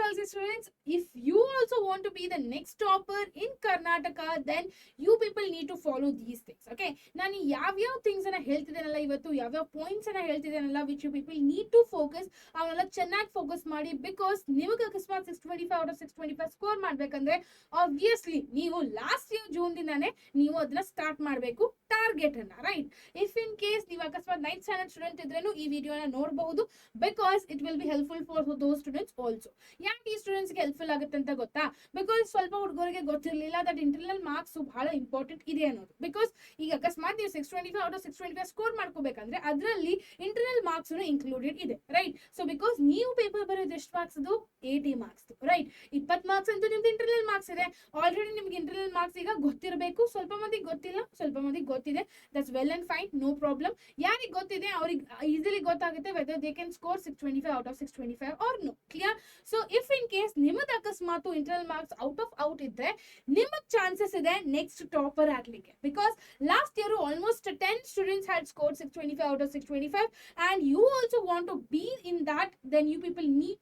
SSLC students, if you also want to be the next topper in Karnataka, then you people need to follow these things. Okay, ನಾನು ಯಾವ್ಯಾವ things ಅನ್ನ ಹೇಳ್ತಿದ್ದೇನಲ್ಲ ಇವತ್ತು, ಯಾವ್ಯಾವ points ಅನ್ನ ಹೇಳ್ತಿದ್ದೇನಲ್ಲ, which you people need to focus, ಅವನ್ನೆಲ್ಲ ಚೆನ್ನಾಗಿ focus ಮಾಡಿ. ಬಿಕಾಸ್ ನಿಮಗೆ ಅಕಸ್ಮಾತ್ 625 ಔಟ್ ಆಫ್ 625 ಸ್ಕೋರ್ ಮಾಡ್ಬೇಕಂದ್ರೆ ಆಬ್ವಿಯಸ್ಲಿ ನೀವು ಲಾಸ್ಟ್ ಇಯರ್ ಜೂನ್ ದಿನಾನೇ ನೀವು ಅದನ್ನ ಸ್ಟಾರ್ಟ್ ಮಾಡಬೇಕು ಟಾರ್ಗೆಟ್ ಅನ್ನ, ರೈಟ್? ಇಫ್ ಇನ್ ಕೇಸ್ ನೀವು ಅಕಸ್ಮಾತ್ 9th ಸ್ಟ್ಯಾಂಡರ್ಡ್ ಸ್ಟೂಡೆಂಟ್ ಇದ್ರೇನು ಈ ವಿಡಿಯೋನ ನೋಡಬಹುದು, because it will be helpful for those students also. ಯಾಕೆ ಈ ಸ್ಟೂಡೆಂಟ್ಸ್ಗೆ ಹೆಲ್ಪ್ಫುಲ್ ಆಗುತ್ತೆ ಅಂತ ಗೊತ್ತಾ? ಬಿಕಾಸ್ ಸ್ವಲ್ಪ ಹುಡುಗರಿಗೆ ಗೊತ್ತಿರಲಿಲ್ಲ ದಟ್ ಇಂಟರ್ನಲ್ ಮಾರ್ಕ್ಸ್ ಬಹಳ ಇಂಪಾರ್ಟೆಂಟ್ ಇದೆ ಅನ್ನೋದು. ಬಿಕಾಸ್ ಈಗ ಅಕಸ್ಮಾತ್ ನೀವು 625 ಔಟ್ ಆಫ್ 625 ಸ್ಕೋರ್ ಮಾಡ್ಕೋಬೇಕಂದ್ರೆ ಅದರಲ್ಲಿ ಇಂಟರ್ನಲ್ ಮಾರ್ಕ್ಸ್ ಇನ್ಕ್ಲೂಡೆಡ್ ಇದೆ, ರೈಟ್? ಸೊ ಬಿಕಾಸ್ ನೀವು ಪೇಪರ್ ಬರೋದು ಎಷ್ಟು ಮಾರ್ಕ್ಸ್, ಅದು 80 ಮಾರ್ಕ್ಸ್, ರೈಟ್? 20 ಮಾರ್ಕ್ಸ್ ಅಂತೂ ನಿಮ್ದು ಇಂಟರ್ನಲ್ ಮಾರ್ಕ್ಸ್ ಇದೆ. ಆಲ್ರೆಡಿ ನಿಮ್ಗೆ ಇಂಟರ್ನಲ್ ಮಾರ್ಕ್ಸ್ ಈಗ ಗೊತ್ತಿರಬೇಕು. ಸ್ವಲ್ಪ ಮಂದಿಗೆ ಗೊತ್ತಿಲ್ಲ, ಸ್ವಲ್ಪ ಮಂದಿಗೆ ಗೊತ್ತಿದೆ. That's well and fine, no problem. ಯಾರಿಗೆ ಗೊತ್ತಿದೆ ಅವ್ರಿಗೆ ಈಸಿಲಿ ಗೊತ್ತಾಗುತ್ತೆ whether they can score 625 out of 625 or no. Clear? So if in case ನಿಮ್ಮದು ಅಕಸ್ಮಾತ್ ಇಂಟರ್ನಲ್ ಮಾರ್ಕ್ಸ್ ಔಟ್ ಇದ್ರೆ ನಿಮಗೆ ಚಾನ್ಸಸ್ ಇದೆ ನೆಕ್ಸ್ಟ್ ಟಾಪರ್ ಆಗ್ಲಿಕ್ಕೆ. Because last year almost 10 students had scored 625 out of 625, and you also want to be in that, then you people need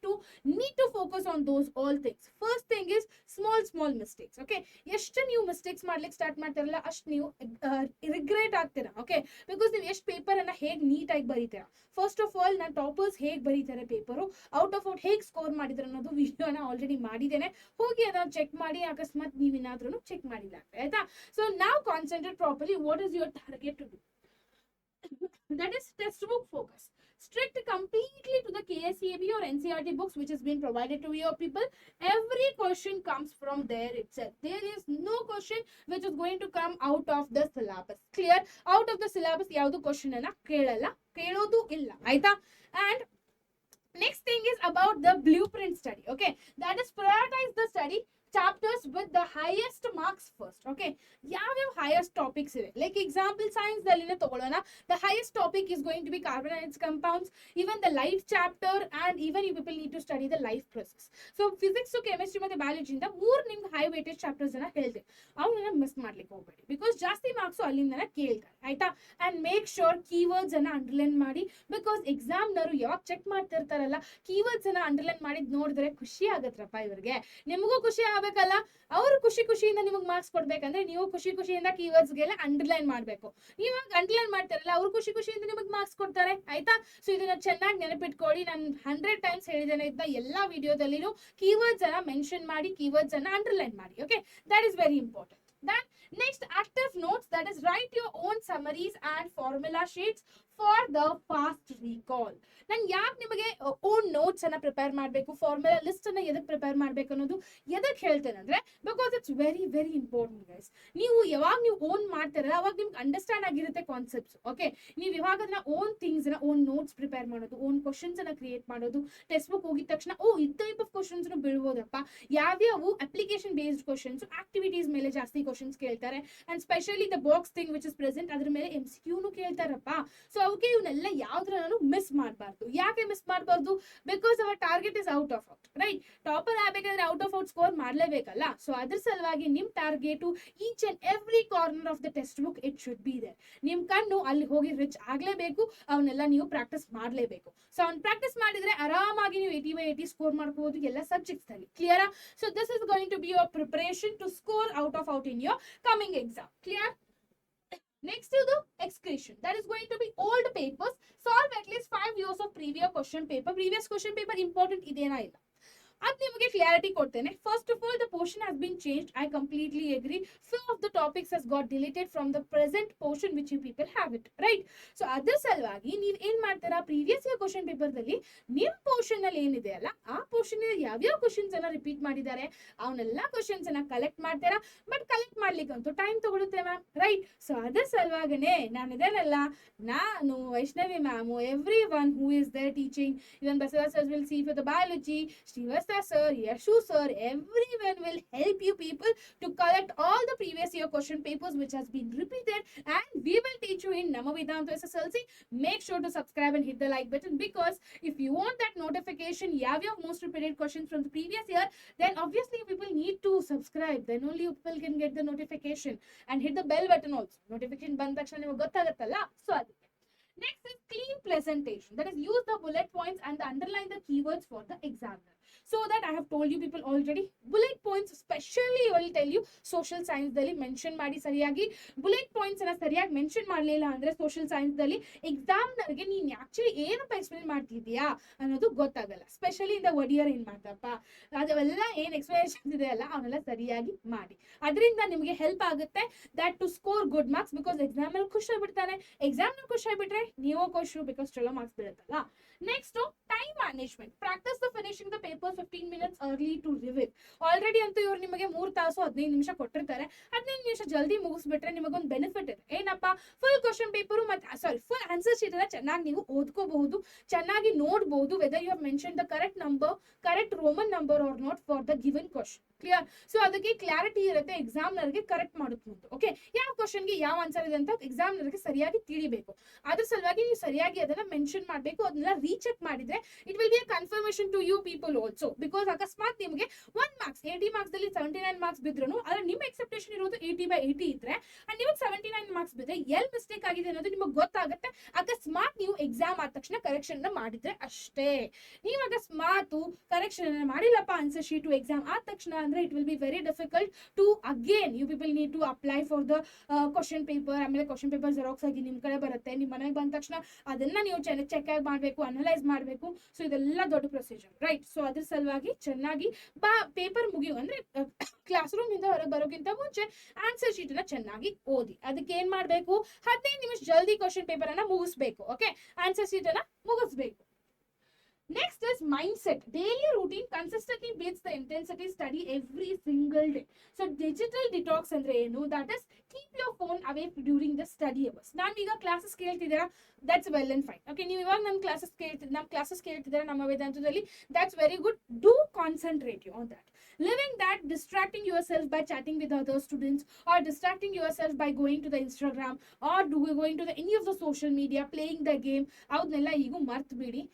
to focus on those all things. First thing is small mistakes. Okay, ಎಷ್ಟು ನೀವು mistakes ಮಾಡ್ಲಿಕ್ಕೆ start ಮಾಡ್ತಾರಲ್ಲ ಅಷ್ಟು ನೀವು regret ಆಗ್ತೀರಾ. Okay, because ನೀವು ಎಷ್ಟು paper ಅನ್ನ ಹೇಗೆ ನೀಟಾಗಿ ಬರೀತೀರಾ. ಫಸ್ಟ್ ಆಫ್ ಆಲ್ ನಾನು ಟಾಪರ್ಸ್ ಹೇಗೆ ಬರೀತಾರೆ ಪೇಪರು, ಔಟ್ ಆಫ್ ಔಟ್ ಹೇಗೆ ಸ್ಕೋರ್ ಮಾಡಿದ್ರು ಅನ್ನೋದು ವಿಡಿಯೋನ ಆಲ್ರೆಡಿ ಮಾಡಿದ್ದೇನೆ, ಹೋಗಿ ಅದನ್ನ ಚೆಕ್ ಮಾಡಿ. ಅಕಸ್ಮಾತ್ ನೀವೇನಾದ್ರೂ ಚೆಕ್ ಮಾಡಿಲ್ಲ ಆಯ್ತಾ? ಸೊ ನಾವು concentrate properly. What is your target to do? That is textbook focus. Strict completely to the KSEAB or NCERT books which has been provided to your people. Every question comes from there itself. There is no question which is going to come out of the syllabus. Clear? Out of the syllabus ಯಾವುದು question ಅನ್ನ ಕೇಳೋದು ಇಲ್ಲ ಆಯ್ತಾ? And next thing is about the blueprint study. Okay, that is prioritize the study chapters with the highest marks first. Okay, ಯಾವ್ಯಾವ highest topics ಇವೆ, like example science ದಲ್ಲಿನೇ ತಗೊಳ್ಳೋಣ. The highest topic is going to be carbon and its compounds, even the life chapter, and even you people need to study the life process. So physics, chemistry ಮತ್ತೆ biology ಇಂದ ಮೂರು ನಿಮ್ಗೆ high weightage chapters ಅನ್ನ ಹೇಳ್ದೆ, ಅವನ್ನ miss ಮಾಡ್ಲಿಕ್ಕೆ ಹೋಗ್ಬೇಡಿ. Because ಜಾಸ್ತಿ ಮಾರ್ಕ್ಸ್ ಅಲ್ಲಿಂದನೇ ಕೇಳ್ತಾರೆ ಆಯ್ತಾ? ಅಂಡ್ ಮೇಕ್ ಶೋರ್ ಕೀವರ್ಡ್ಸ್ ಅನ್ನ ಅಂಡರ್ಲೈನ್ ಮಾಡಿ. ಬಿಕಾಸ್ ಎಕ್ಸಾಮ್ನವರು ಯಾವಾಗ ಚೆಕ್ ಮಾಡ್ತಿರ್ತಾರಲ್ಲ, ಕೀವರ್ಡ್ಸ್ ಅನ್ನ ಅಂಡರ್ಲೈನ್ ಮಾಡಿ ನೋಡಿದ್ರೆ ಖುಷಿ ಆಗತ್ರಪ್ಪ ಇವ್ರಿಗೆ, ನಿಮಗೂ ಖುಷಿ ಆಗ್ಬೇಕಲ್ಲ. ಅವರು ಖುಷಿಯಿಂದ ನಿಮಗೆ ಮಾರ್ಕ್ಸ್ ಕೊಡ್ಬೇಕಂದ್ರೆ ನೀವು ಖುಷಿಯಿಂದ ಕೀವರ್ಡ್ಸ್ ಗೆಲ್ಲ ಅಂಡರ್ಲೈನ್ ಮಾಡ್ಬೇಕು. ನೀವಾಗ ಅಂಡರ್ಲೈನ್ ಮಾಡ್ತಾರಲ್ಲ, ಅವ್ರು ಖುಷಿಯಿಂದ ನಿಮಗೆ ಮಾರ್ಕ್ಸ್ ಕೊಡ್ತಾರೆ ಆಯ್ತಾ? ಸೊ ಇದನ್ನ ಚೆನ್ನಾಗಿ ನೆನಪಿಟ್ಕೊಳ್ಳಿ. ನಾನು 100 times ಹೇಳಿದ್ದೇನೆ ಇದ್ದ ಎಲ್ಲಾ ವಿಡಿಯೋದಲ್ಲಿನೂ ಕೀವರ್ಡ್ಸ್ ಅನ್ನ ಮೆನ್ಷನ್ ಮಾಡಿ, ಕೀವರ್ಡ್ಸ್ ಅನ್ನ ಅಂಡರ್ಲೈನ್ ಮಾಡಿ. Okay, that is very important. Then next, active notes, that is write your own summaries and formula sheets for the fast recall. ನಾನು ಯಾಕೆ ನಿಮಗೆ ಓನ್ ನೋಟ್ಸ್ ಅನ್ನ ಪ್ರಿಪೇರ್ ಮಾಡಬೇಕು, ಫಾರ್ಮುಲಾ ಲಿಸ್ಟ್ ಅನ್ನ ಎದಕ್ಕೆ ಪ್ರಿಪೇರ್ ಮಾಡಬೇಕು ಅನ್ನೋದು ಎದಕ್ಕೆ ಹೇಳ್ತೇನೆ ಅಂದ್ರೆ, because it's very very important guys. ನೀವು ಯಾವಾಗ ನೀವು ಓನ್ ಮಾಡ್ತೀರಲ್ಲ ಅವಾಗ ನಿಮ್ಗೆ ಅಂಡರ್ಸ್ಟ್ಯಾಂಡ್ ಆಗಿರುತ್ತೆ ಕಾನ್ಸೆಪ್ಟ್ಸ್. ಓಕೆ, ನೀವು ಇವಾಗ ಅದನ್ನ ಓನ್ ಥಿಂಗ್ಸ್ ನ ಓನ್ ನೋಟ್ಸ್ ಪ್ರಿಪೇರ್ ಮಾಡೋದು, ಓನ್ ಕ್ವಶನ್ಸ್ ಅನ್ನ ಕ್ರಿಯೇಟ್ ಮಾಡೋದು, ಟೆಕ್ಸ್ಟ್ ಬುಕ್ ಹೋಗಿದ ತಕ್ಷಣ ಈ ಟೈಪ್ ಆಫ್ ಕ್ವಶನ್ಸ್ ಬೀಳ್ಬೋದಪ್ಪ, ಯಾವ್ಯಾವು ಅಪ್ಲಿಕೇಶನ್ ಬೇಸ್ಡ್ ಕ್ವಶನ್ಸ್, ಆಕ್ಟಿವಿಟೀಸ್ ಮೇಲೆ ಜಾಸ್ತಿ ಕ್ವಶನ್ಸ್ ಕೇಳ್ತಾರೆ, and specially the box thing which is present ಅದ್ರ ಮೇಲೆ MCQನು ಕೇಳ್ತಾರಪ್ಪ. ಸೊ ಅವಕ್ಕೆ ಇವನ್ನೆಲ್ಲ ಯಾವ್ದ್ರಲ್ಲೂ ಮಿಸ್ ಮಾಡಬಾರ್ದು. ಯಾಕೆ ಮಿಸ್ ಮಾಡಬಾರ್ದು? Because our target is out of out, right? Topper ಆಗ್ಬೇಕಂದ್ರೆ ಔಟ್ ಆಫ್ ಔಟ್ ಸ್ಕೋರ್ ಮಾಡ್ಲೇಬೇಕಲ್ಲ. ಸೊ ಅದ್ರ ಸಲುವಾಗಿ ನಿಮ್ target each and every corner of the textbook it should be there. ನಿಮ್ ಕಣ್ಣು ಅಲ್ಲಿ ಹೋಗಿ ರಿಚ್ ಆಗ್ಲೇಬೇಕು, ಅವನ್ನೆಲ್ಲ ನೀವು ಪ್ರಾಕ್ಟೀಸ್ ಮಾಡ್ಲೇಬೇಕು. ಸೊ ಅವ್ನು ಪ್ರಾಕ್ಟೀಸ್ ಮಾಡಿದ್ರೆ ಆರಾಮಾಗಿ ನೀವು 80/80 ಸ್ಕೋರ್ ಮಾಡ್ಕೋಬಹುದು ಎಲ್ಲ ಸಬ್ಜೆಕ್ಟ್ಸ್ ಅಲ್ಲಿ. ಕ್ಲಿಯರಾ? So this is going to be your preparation to score out of out in your coming exam. Clear? Next to the excretion, that is going to be old papers. Solve at least 5 years of previous question paper. Important idena illa, ಅದು ನಿಮಗೆ clarity ಕೊಡ್ತೇನೆ. First of all, the portion has been changed. I completely agree. Few of the topics has got deleted from the present portion which you people have it, right? So ಅದ್ರ ಸಲುವಾಗಿ ನೀವು ಏನ್ ಮಾಡ್ತಾರಾ, previous year question paper ದಲ್ಲಿ ನಿಮ್ portion ಅಲ್ಲಿ ಏನಿದೆ ಅಲ್ಲ, ಆ ಪೋರ್ಷನ್ ಯಾವ್ಯಾವ ಕ್ವಶನ್ಸ್ ಅನ್ನ ರಿಪೀಟ್ ಮಾಡಿದ್ದಾರೆ ಅವನ್ನೆಲ್ಲ ಕ್ವಶನ್ಸ್ ಅನ್ನ ಕಲೆಕ್ಟ್ ಮಾಡ್ತಾರಾ. ಬಟ್ ಕಲೆಕ್ಟ್ ಮಾಡ್ಲಿಕ್ಕಂತೂ ಟೈಮ್ ತಗೊಳುತ್ತೆ ಮ್ಯಾಮ್, ರೈಟ್? ಸೊ ಅದ್ರ ಸಲುವಾಗನೆ ನಾನು ಇದೇನಲ್ಲ, ನಾನು Vaishnavi ma'am, everyone who is there teaching, even Basava sir will see for the biology, Srivatsa sir, Yashu sir, everyone will help you people to collect all the previous year question papers which has been repeated, and we will teach you in Nama Vedanta SSLC. Make sure to subscribe and hit the like button, because if you want that notification, you have most repeated questions from the previous year, then obviously people need to subscribe, then only you people can get the notification, and hit the bell button also. Notification ಬಂದ ತಕ್ಷಣ ನಿಮಗೆ ಗೊತ್ತಾಗುತ್ತಲ್ಲ. So ಅದಕ್ಕೆ next is clean presentation, that is use the bullet points and underline the keywords for the examiner. So that I have told you people already. Bullet points specially will tell you social science ದಲ್ಲಿ mention ಮಾಡಿ ಸರಿಯಾಗಿ. Bullet points ಅನ್ನ ಸರಿಯಾಗಿ mention ಮಾಡಲಿಲ್ಲ ಅಂದ್ರೆ social science ದಲ್ಲಿ ಎಕ್ಸಾಮ್ನರ್ಗೆ ನೀನ್ actually ಏನಪ್ಪ ಎಕ್ಸ್ಪ್ಲೇನ್ ಮಾಡ್ತಿದ್ಯಾ ಅನ್ನೋದು ಗೊತ್ತಾಗಲ್ಲ. ಸ್ಪೆಷಲಿ ಇಂದ ಒಡಿಯರ್ ಏನ್ ಮಾಡ್ತಪ್ಪ ಅದೆಲ್ಲ ಏನ್ ಎಕ್ಸ್ಪ್ಲನೇಷನ್ ಇದೆ ಅಲ್ಲ ಅವನ್ನೆಲ್ಲ ಸರಿಯಾಗಿ ಮಾಡಿ. ಅದರಿಂದ ನಿಮಗೆ ಹೆಲ್ಪ್ ಆಗುತ್ತೆ that to score good marks. Because exam ಅಲ್ಲಿ ಖುಷಿ ಆಗ್ಬಿಡ್ತಾನೆ, ಎಕ್ಸಾಮ್ ಖುಷಿ ಆಗ್ಬಿಟ್ರೆ ನೀವು ಖುಷಿ ಬಿಕಾಸ್ ಚಲೋ ಮಾರ್ಕ್ಸ್ ಬೀಳುತ್ತಲ್ಲ. Next time management. Practice the finishing the paper 15 minutes early to review. Already ಅಂತೂ ಇವ್ರು ನಿಮಗೆ 3 ತಾಸು 15 ನಿಮಿಷ ಕೊಟ್ಟಿರ್ತಾರೆ. 15 ನಿಮಿಷ ಜಲ್ದಿ ಮುಗಿಸ್ಬಿಟ್ರೆ ನಿಮಗೊಂದು ಬೆನಿಫಿಟ್ ಇದೆ. ಏನಪ್ಪ, ಫುಲ್ ಕ್ವಶನ್ ಪೇಪರು ಮತ್ತೆ ಫುಲ್ ಆನ್ಸರ್ ಶೀಟ್ ಎಲ್ಲ ಚೆನ್ನಾಗಿ ನೀವು ಓದ್ಕೋಬಹುದು, ಚೆನ್ನಾಗಿ ನೋಡಬಹುದು whether you have mention the correct number, correct roman number or not for the given question. Clear? So ಅದಕ್ಕೆ ಕ್ಲಾರಿಟಿ ಇರುತ್ತೆ ಎಕ್ಸಾಮ್ನರ್ಗೆ ಕರೆಕ್ಟ್ ಮಾಡೋದು. ಓಕೆ, ಯಾವ ಕ್ವಶನ್ಗೆ ಯಾವ ಆನ್ಸರ್ ಇದೆ ಅಂತ ಎಕ್ಸಾಮ್ನರ್ಗೆ ಸರಿಯಾಗಿ ತಿಳಿಬೇಕು. ಅದ್ರ ಸಲುವಾಗಿ ನೀವು ಸರಿಯಾಗಿ ಅದನ್ನ ಮೆನ್ಷನ್ ಮಾಡಬೇಕು. ಅದನ್ನೆಲ್ಲ ರೀಚೆಕ್ ಮಾಡಿದ್ರೆ it will be a confirmation to you people also. Because ಅಕಸ್ಮಾತ್ ನಿಮಗೆ 1 ಮಾರ್ಕ್ಸ್ 80 ಮಾರ್ಕ್ಸ್ ದಲ್ಲಿ 79 ಮಾರ್ಕ್ಸ್ ಬಿದ್ರು ಅದ್ರ ನಿಮ್ಮ ಎಕ್ಸೆಪ್ಟೇಷನ್ ಇರೋದು 80/80 ಇದ್ರೆ ಅಂಡ್ ನಿಮಗೆ 79 ಮಾರ್ಕ್ಸ್ ಬಿದ್ರೆ ಎಲ್ಲಿ ಮಿಸ್ಟೇಕ್ ಆಗಿದೆ ಅನ್ನೋದು ನಿಮಗೆ ಗೊತ್ತಾಗುತ್ತೆ. ಅಕಸ್ಮಾತ್ ನೀವು ಎಕ್ಸಾಮ್ ಆದ ತಕ್ಷಣ ಕರೆಕ್ಷನ್ ಮಾಡಿದ್ರೆ ಅಷ್ಟೇ. ನೀವು ಅಕಸ್ಮಾತ್ ಕರೆಕ್ಷನ್ ಮಾಡಿಲ್ಲಪ್ಪ ಆನ್ಸರ್ ಶೀಟು ಎಕ್ಸಾಮ್ ಆದ ತಕ್ಷಣ ಅಂದ್ರೆ it will be very difficult to again you people need to apply for the question paper. ಆಮೇಲೆ ಕ್ವಶನ್ ಪೇಪರ್ ಜೆರಾಕ್ಸ್ ಆಗಿ ನಿಮ್ ಕಡೆ ಬರುತ್ತೆ. ನಿಮ್ಮ ಮನೆಗೆ ಬಂದ ತಕ್ಷಣ ಅದನ್ನ ನೀವು ಚೆಕ್ ಮಾಡಬೇಕು, ಅನಲೈಸ್ ಮಾಡಬೇಕು. ಸೊ ಇದೆಲ್ಲ ದೊಡ್ಡ ಪ್ರೊಸೀಜರ್, ರೈಟ್? ಸೊ ಅದ್ರ ಸಲುವಾಗಿ ಚೆನ್ನಾಗಿ ಪೇಪರ್ ಮುಗಿಯು ಅಂದ್ರೆ ಕ್ಲಾಸ್ ರೂಮ್ ಇಂದ ಹೊರಗೆ ಬರೋಕ್ಕಿಂತ ಮುಂಚೆ ಆನ್ಸರ್ ಶೀಟ್ ಅನ್ನ ಚೆನ್ನಾಗಿ ಓದಿ. ಅದಕ್ಕೆ ಏನ್ ಮಾಡ್ಬೇಕು, 15 ನಿಮಿಷ ಜಲ್ದಿ ಕ್ವಶನ್ ಪೇಪರ್ ಅನ್ನ ಮುಗಿಸ್ಬೇಕು. ಓಕೆ, ಆನ್ಸರ್ ಶೀಟ್ ಅನ್ನ ಮುಗಿಸ್ಬೇಕು. Next is mindset. Daily routine consistently beats the intensity study every single day. So digital detox andre enu, that is keep your phone away during the study hours. ನಾನು ಈಗ classes ಕೇಳ್ತಿದ್ದೀರಾ, that's well and fine. Okay, ನೀವು ಇವಾಗ ನಮ್ಮ classes ಕೇಳ್ತಿದ್ದೀರಾ ನಮ್ಮ ವೇದಾಂತದಲ್ಲಿ, that's very good. Do concentrate you on that. Living that, distracting yourself by chatting with other students or distracting yourself by going to the Instagram or going to the any of the social media, playing the game, ಅವನ್ನೆಲ್ಲ ಈಗ ಮರ್ತು ಬಿಡಿ.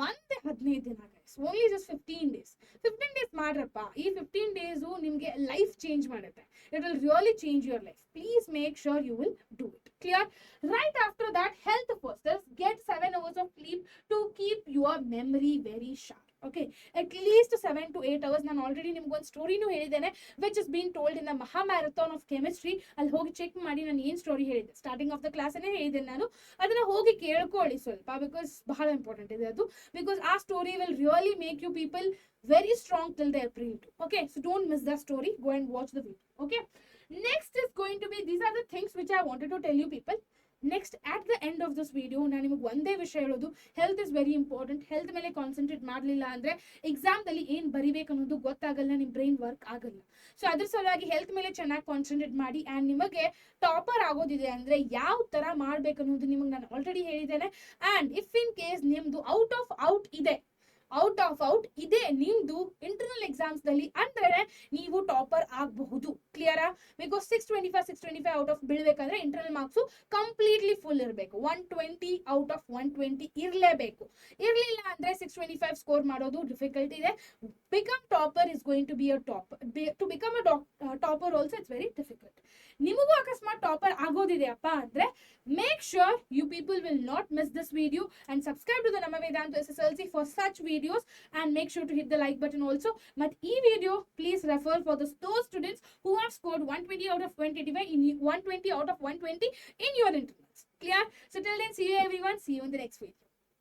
ಒಂದೇ 15 ದಿನ guys, only just 15 days. 15 days ಮಾಡ್ರಪ್ಪ. ಈ 15 days ನಿಮಗೆ life change ಮಾಡುತ್ತೆ. It will really change your life. Please make sure you will do it. Clear? Right after that health first. Get 7 hours of sleep to keep your memory very sharp. Okay, at least 7 to 8 hours. ನಾನು already ನಿಮ್ಗೊಂದು ಸ್ಟೋರಿನೂ ಹೇಳಿದ್ದೇನೆ which is been told in the ಮಹಾ marathon of chemistry. ಅಲ್ಲಿ ಹೋಗಿ check ಮಾಡಿ ನಾನು ಏನು story ಹೇಳಿದ್ದೆ. ಸ್ಟಾರ್ಟಿಂಗ್ ಆಫ್ ದ ಕ್ಲಾಸನ್ನೇ ಹೇಳಿದ್ದೇನೆ ನಾನು. ಅದನ್ನ ಹೋಗಿ ಕೇಳ್ಕೊಳ್ಳಿ ಸ್ವಲ್ಪ, ಬಿಕಾಸ್ ಬಹಳ ಇಂಪಾರ್ಟೆಂಟ್ ಇದೆ ಅದು. ಬಿಕಾಸ್ ಆ story will really make you people very strong till the April 2. Okay, so don't miss that story. Go and watch the video. Okay, next is going to be, these are the things which I wanted to tell you people. Next at the end of this video ನಾನು ನಿಮಗೆ ಒಂದೇ ವಿಷಯ ಹೇಳೋದು, health is very important. Health ಮೇಲೆ concentrate ಮಾಡಲಿಲ್ಲ ಅಂದ್ರೆ ಎಕ್ಸಾಮ್ದಲ್ಲಿ ಏನು ಬರಿಬೇಕು ಅನ್ನೋದು ಗೊತ್ತಾಗಲ್ಲ, ನಿಮ್ಮ ಬ್ರೈನ್ ವರ್ಕ್ ಆಗಲ್ಲ. ಸೊ ಅದ್ರ ಸಲುವಾಗಿ ಹೆಲ್ತ್ ಮೇಲೆ ಚೆನ್ನಾಗಿ ಕಾನ್ಸಂಟ್ರೇಟ್ ಮಾಡಿ. ಆ್ಯಂಡ್ ನಿಮಗೆ ಟಾಪರ್ ಆಗೋದಿದೆ ಅಂದ್ರೆ ಯಾವ ತರ ಮಾಡ್ಬೇಕು ಅನ್ನೋದು ನಿಮಗೆ ನಾನು ಆಲ್ರೆಡಿ ಹೇಳಿದ್ದೇನೆ. ಆ್ಯಂಡ್ ಇಫ್ ಇನ್ ಕೇಸ್ ನಿಮ್ದು ಔಟ್ ಆಫ್ ಔಟ್ ಇದೆ ನಿಮ್ದು ಇಂಟರ್ನಲ್ ಎಕ್ಸಾಮ್ಸ್ ದಲ್ಲಿ ಅಂದ್ರೆ ನೀವು ಟಾಪರ್ ಆಗಬಹುದು. ಕ್ಲಿಯರಾ? ಬಿಕಾಸ್ 625 ಔಟ್ ಆಫ್ ಬೀಳ್ಬೇಕಂದ್ರೆ ಇಂಟರ್ನಲ್ ಮಾರ್ಕ್ಸ್ ಕಂಪ್ಲೀಟ್ಲಿ ಫುಲ್ ಇರಬೇಕು. 120 ಔಟ್ ಆಫ್ 120 ಇರಲೇಬೇಕು. ಇರಲಿಲ್ಲ ಅಂದ್ರೆ 625 ಸ್ಕೋರ್ ಮಾಡೋದು ಡಿಫಿಕಲ್ಟ್ ಇದೆ. Become topper is going to be a topper. To become a topper also it's very difficult. ನಿಮಗೂ ಅಕಸ್ಮಾತ್ ಟಾಪರ್ ಆಗೋದಿದೆಯಪ್ಪ ಅಂದ್ರೆ make sure you people will not miss this video and subscribe to the ನಮ್ಮ Vedanta SSLC for such videos and make sure to hit the like button also. But e video please refer for those students who have scored 120 out of 125 in 120 out of 120 in your internals. Clear? So till then, see you everyone. See you in the next video.